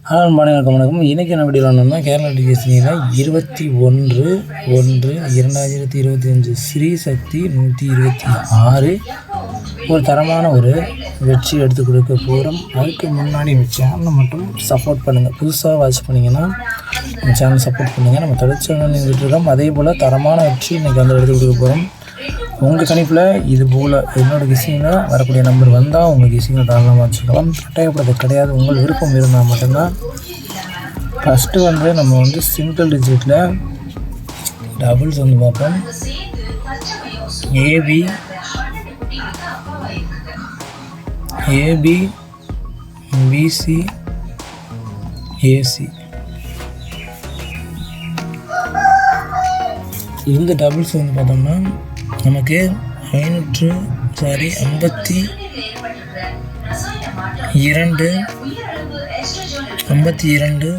வணக்கம். இன்றைக்கி என்ன வீடியோ வேணும்னா கேரளா டிஎஸ்சியில் 21/1/2025 ஸ்ரீ சக்தி 126 ஒரு தரமான ஒரு வெற்றி எடுத்து கொடுக்க போகிறோம். அதுக்கு முன்னாடி இந்த சேனலை மட்டும் சப்போர்ட் பண்ணுங்கள். புதுசாக வாட்ச் பண்ணிங்கன்னா இந்த சேனல் சப்போர்ட் பண்ணுங்கள். நம்ம தொடர்ச்சியாக நின்றுட்டுருக்கோம். அதே போல் தரமான வெற்றி இன்றைக்கி வந்து எடுத்து கொடுக்க போகிறோம். உங்கள் கணிப்பில் இது போல் என்னோடய கிசிங்கில் வரக்கூடிய நம்பர் வந்தால் உங்கள் கிசிங்கில் தாராளமாக வச்சுக்கலாம். கட்டாயப்படுறது கிடையாது. உங்கள் விருப்பம் இருந்தால் மட்டும்தான். ஃபஸ்ட்டு வந்து நம்ம வந்து சிங்கிள் டிஜிட்டில் டபுள்ஸ் வந்து பார்ப்போம். ஏபி பிசி ஏசி இந்த டபுள்ஸ் வந்து பார்த்தோம்னா நமக்கு 52 94 71 25 48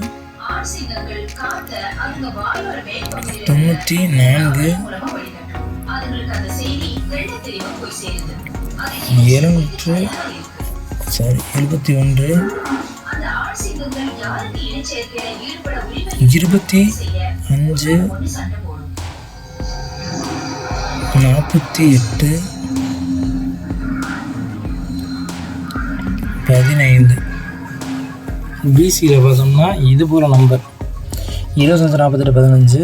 15 பிசியில் பார்த்தோம்னா இது போல் நம்பர் 25 48 15.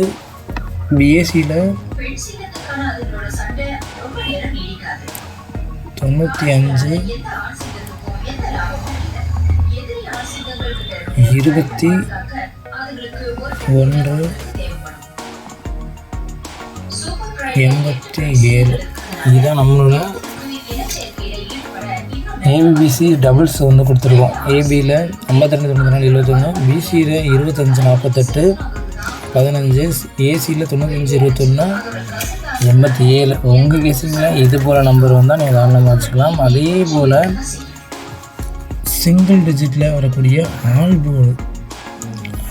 பிஎஸ்சியில் 95 21 87. இதுதான் நம்மளோட ஏபிபிசி டபுள்ஸ் வந்து கொடுத்துருக்கோம். ஏபியில் 52 94 71, பிசியில் 25 48 15, ஏசியில் 95 21 87. உங்கள் கேசிங்கில் இது போல் நம்பர் வந்தால் நீங்கள் தாராளமாக வச்சுக்கலாம். அதே போல் சிங்கிள் டிஜிட்டில் வரக்கூடிய ஆல் போர்டு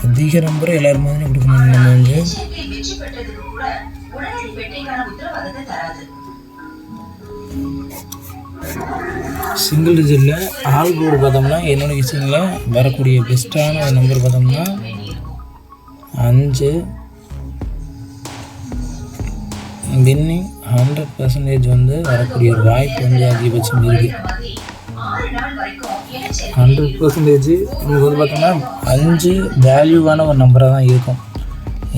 அதிக நம்பரை எல்லாருமே கொடுக்கணும். நம்ம வந்து சிங்கிள் டிஜிட்டில் ஆல் போர்டு பார்த்தோம்னா என்னோட கிச்சனில் வரக்கூடிய பெஸ்ட்டான ஒரு நம்பர் பார்த்தோம்னா 5. வின்னிங் 100% வந்து வரக்கூடிய ஒரு வாய்ப்பு வந்து அதிகபட்சம் இருக்குது. 100% நமக்கு வந்து பார்த்தோம்னா 5 வேல்யூவான ஒரு நம்பராக தான் இருக்கும்.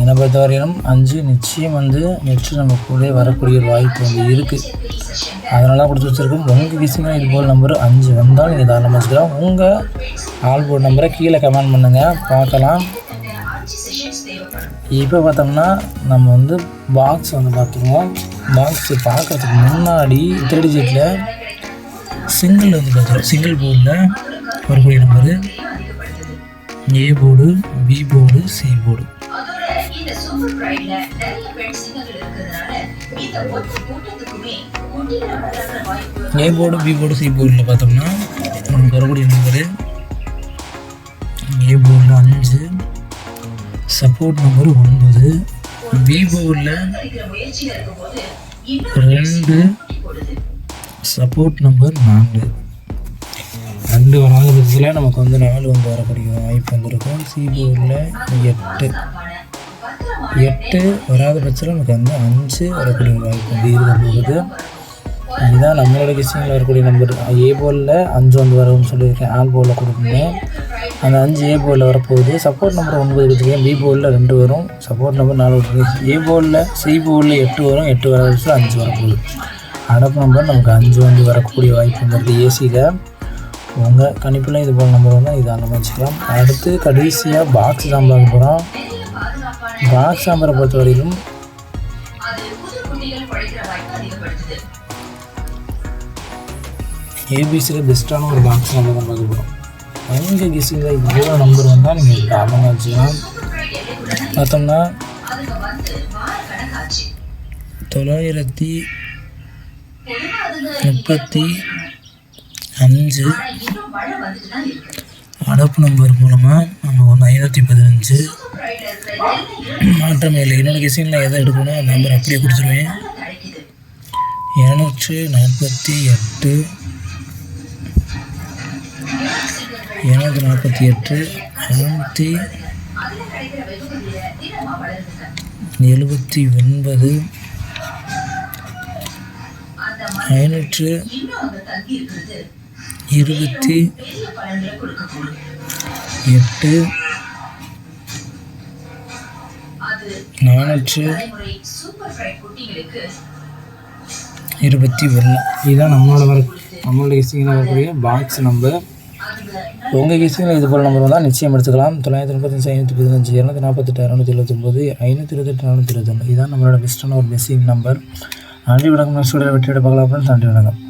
என்னை பொறுத்த வரையிலும் 5 நிச்சயம் வந்து நெக்ஸ்ட் நம்ம கூட வரக்கூடிய ஒரு வாய்ப்பு வந்து இருக்குது. அதனால கொடுத்து வச்சுருக்கோம். உங்கள் கிசிங்கில் இது போல் நம்பர் 5 வந்தால் நீங்கள் தாராளமாக வச்சுக்கலாம். உங்கள் ஆல் போர்டு நம்பரை கீழே கமெண்ட் பண்ணுங்கள், பார்க்கலாம். இப்போ பார்த்தோம்னா நம்ம வந்து பாக்ஸ் வந்து பார்த்துருவோம். பாக்ஸ் பார்க்குறதுக்கு முன்னாடி 3 டிஜிட்டில் சிங்கிள் வந்து பார்க்குறோம். சிங்கிள் போர்டில் வரக்கூடிய number A board, B board, C board. A board, B board, C போர்டில் பார்த்தோம்னா நமக்கு வரக்கூடிய நம்பரு ஏ போர்டில் 5, சப்போர்ட் நம்பர் 9, பி போர்டில் 2, சப்போர்ட் நம்பர் 4. 2 வராத பட்சத்தில் நமக்கு வந்து 4 வந்து வரக்கூடிய வாய்ப்பு வந்துருக்கும். சி போர்டில் 8 வராத பட்சத்தில் நமக்கு வந்து 5 வரக்கூடிய வாய்ப்பு வந்து இருக்க போகுது. இதுதான் நம்மளோட கிசிங்கில் வரக்கூடிய நம்பர். ஏ போர்டில் 5 வந்து வரும்னு சொல்லியிருக்கேன். ஆல் போர்டில் கொடுக்கணும். அந்த 5 ஏ போர்டில் வரப்போகுது. சப்போர்ட் நம்பர் 9 கொடுத்துருக்கேன். பி போர்டில் 2 வரும். சப்போர்ட் நம்பர் 4 கொடுத்துருக்கேன். ஏ போர்டில், சி போர்டில் 8 வரும். 8 வராத பட்சத்தில் 5 வரப்போகுது. அடப்பு நம்பர் நமக்கு 5 வந்து வரக்கூடிய வாய்ப்பு வந்துருக்கு. ஏசியில் உங்கள் கணிப்பில் இது போல் நம்பர் வந்தால் இதை அந்த வச்சுக்கலாம். அடுத்து கடைசியாக பாக்ஸ் தான் பார்க்க போகிறோம். பாக்ஸ் நம்பரை பொறுத்த வரைக்கும் ஏபிசியில் பெஸ்ட்டான ஒரு பாக்ஸ் நம்பர் தான் பார்க்க போகிறோம். உங்கள் கிசிங்கில் இது போல் நம்பர் வந்தால் நீங்கள் தாராளமாக வச்சுக்கலாம். பார்த்தோம்னா 935 அடப்பு நம்பர் மூலமாக நம்ம 515 மாற்றமே இல்லை. என்னோடய கிசிங்கில் எதை எடுக்கணும் அந்த நம்பர் அப்படியே கொடுத்துருவேன். 248 248 579 528 இதுதான் நம்மளோட கெஸ்டிங்கில் வரக்கூடிய பாக்ஸ் நம்பர். உங்கள் கெஸ்டிங்கில் இது போல் நம்பர் வந்தால் நிச்சயம் எடுத்துக்கலாம். 935 515 248 679 528 421 இதுதான் நம்மளோட பெஸ்ட்டான ஒரு கெஸ்டிங் நம்பர். நன்றி வணக்கம். நெக்ஸ்ட் வீடியோவில் வெற்றியோட பார்க்கலாம். நன்றி வணக்கம்.